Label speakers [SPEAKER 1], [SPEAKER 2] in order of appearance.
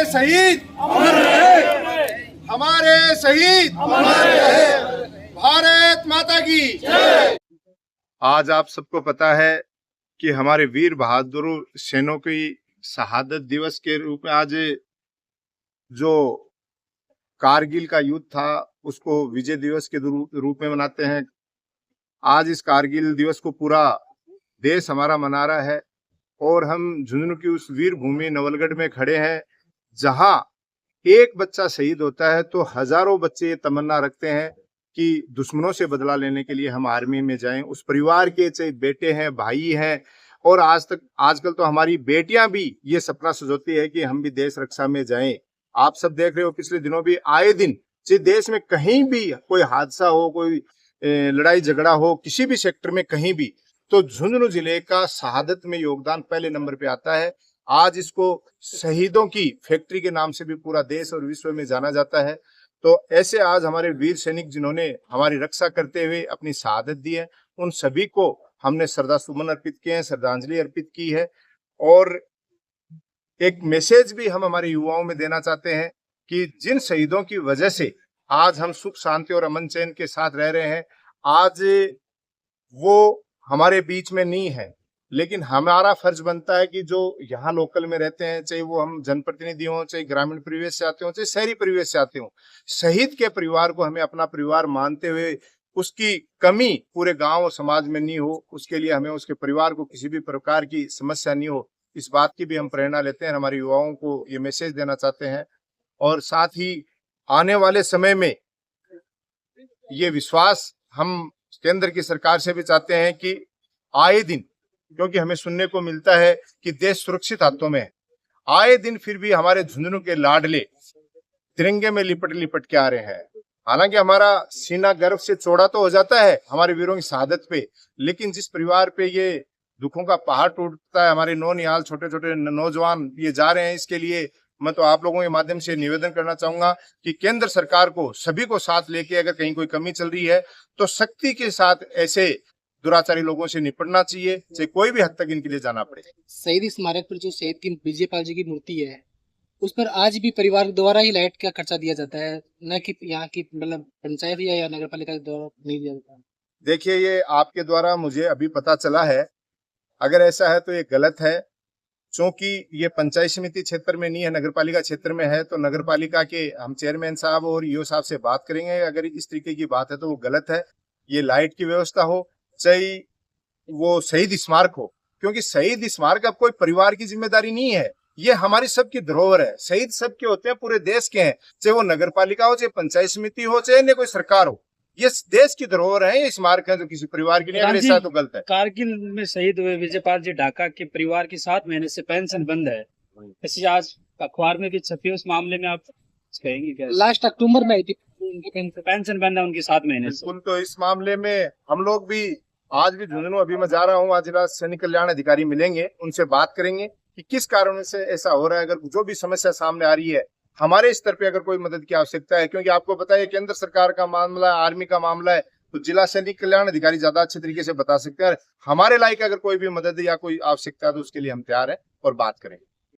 [SPEAKER 1] शहीद अमर रहे, हमारे शहीद अमर रहे, भारत माता की जय। आज आप सबको पता है कि हमारे वीर बहादुर सैनिकों की शहादत दिवस के रूप में आज जो कारगिल का युद्ध था उसको विजय दिवस के रूप में मनाते हैं। आज इस कारगिल दिवस को पूरा देश हमारा मना रहा है और हम झुंझुनू की उस वीर भूमि नवलगढ़ में खड़े हैं, जहां एक बच्चा शहीद होता है तो हजारों बच्चे ये तमन्ना रखते हैं कि दुश्मनों से बदला लेने के लिए हम आर्मी में जाएं। उस परिवार के चाहे बेटे हैं, भाई हैं, और आजकल तो हमारी बेटियां भी ये सपना सजोती है कि हम भी देश रक्षा में जाएं। आप सब देख रहे हो, पिछले दिनों भी आए दिन चाहे देश में कहीं भी कोई हादसा हो, कोई लड़ाई झगड़ा हो, किसी भी सेक्टर में कहीं भी, तो झुंझुनू जिले का शहादत में योगदान पहले नंबर पे आता है। आज इसको शहीदों की फैक्ट्री के नाम से भी पूरा देश और विश्व में जाना जाता है। तो ऐसे आज हमारे वीर सैनिक जिन्होंने हमारी रक्षा करते हुए अपनी शहादत दी है, उन सभी को हमने श्रद्धा सुमन अर्पित किए हैं, श्रद्धांजलि अर्पित की है। और एक मैसेज भी हम हमारे युवाओं में देना चाहते हैं कि जिन शहीदों की वजह से आज हम सुख शांति और अमन चैन के साथ रह रहे हैं, आज वो हमारे बीच में नहीं है, लेकिन हमारा फर्ज बनता है कि जो यहाँ लोकल में रहते हैं, चाहे वो हम जनप्रतिनिधि हों, चाहे ग्रामीण परिवेश से आते हों, चाहे शहरी परिवेश से आते हों, शहीद के परिवार को हमें अपना परिवार मानते हुए उसकी कमी पूरे गांव और समाज में नहीं हो, उसके लिए हमें उसके परिवार को किसी भी प्रकार की समस्या नहीं हो, इस बात की भी हम प्रेरणा लेते हैं। हमारे युवाओं को ये मैसेज देना चाहते हैं और साथ ही आने वाले समय में ये विश्वास हम केंद्र की सरकार से भी चाहते हैं कि आए दिन, क्योंकि हमें सुनने को मिलता है कि देश सुरक्षित हाथों में है, आए दिन फिर भी हमारे झुंझुनू के लाडले तिरंगे में लिपट लिपट के आ रहे हैं। हालांकि हमारा सीना गर्व से चौड़ा तो हो जाता है हमारे वीरों की शहादत पे, लेकिन जिस परिवार पे ये दुखों का पहाड़ टूटता है, हमारे नौनिहाल छोटे छोटे नौजवान ये जा रहे हैं, इसके लिए मैं तो आप लोगों के माध्यम से निवेदन करना चाहूंगा कि केंद्र सरकार को सभी को साथ लेके अगर कहीं कोई कमी चल रही है तो सख्ती के साथ ऐसे दुराचारी लोगों से निपटना चाहिए, चाहे कोई भी हद तक इनके लिए जाना पड़े।
[SPEAKER 2] शहीद स्मारक पर जो शहीद की विजयपाल जी की मूर्ति है, उस पर आज भी परिवार द्वारा ही लाइट का खर्चा दिया जाता है, न कि यहाँ की मतलब पंचायत या नगर पालिका द्वारा नहीं दिया जाता।
[SPEAKER 1] देखिए, ये आपके द्वारा मुझे अभी पता चला है, अगर ऐसा है तो ये गलत है, क्योंकि ये पंचायत समिति क्षेत्र में नहीं है, नगर पालिका क्षेत्र में है। तो नगर पालिका के हम चेयरमैन साहब और ईओ साहब से बात करेंगे। अगर इस तरीके की बात है तो वो गलत है। ये लाइट की व्यवस्था हो, चाहे वो शहीद स्मारक हो, क्योंकि शहीद स्मारक अब कोई परिवार की जिम्मेदारी नहीं है, ये हमारी सबकी धरोहर है। शहीद सबके होते हैं, पूरे देश के हैं, चाहे वो नगर पालिका हो, चाहे पंचायत समिति हो, चाहे कोई सरकार हो, ये देश की धरोहर है। ये स्मारक है जो किसी परिवार की नहीं। अगर ऐसा तो गलत है।
[SPEAKER 3] कारगिल में शहीद हुए विजयपाल जी ढाका के परिवार की 7 महीने से पेंशन बंद है, ऐसी आज अखबार में भी छपी है। उस मामले में आप कहेंगे क्या?
[SPEAKER 2] लास्ट अक्टूबर में आई थी उनकी
[SPEAKER 3] पेंशन बंद है उनकी 7 महीने से।
[SPEAKER 1] बिल्कुल। तो इस मामले में हम लोग भी आज भी झुंझुनू, अभी मैं जा रहा हूँ, आज जिला सैनिक कल्याण अधिकारी मिलेंगे, उनसे बात करेंगे कि किस कारण से ऐसा हो रहा है। अगर जो भी समस्या सामने आ रही है, हमारे स्तर पे अगर कोई मदद की आवश्यकता है, क्योंकि आपको पता है केंद्र सरकार का मामला है, आर्मी का मामला है, तो जिला सैनिक कल्याण अधिकारी ज्यादा अच्छे तरीके से बता सकते हैं। हमारे लायक अगर कोई भी मदद या कोई आवश्यकता है तो उसके लिए हम तैयार हैं और बात करेंगे।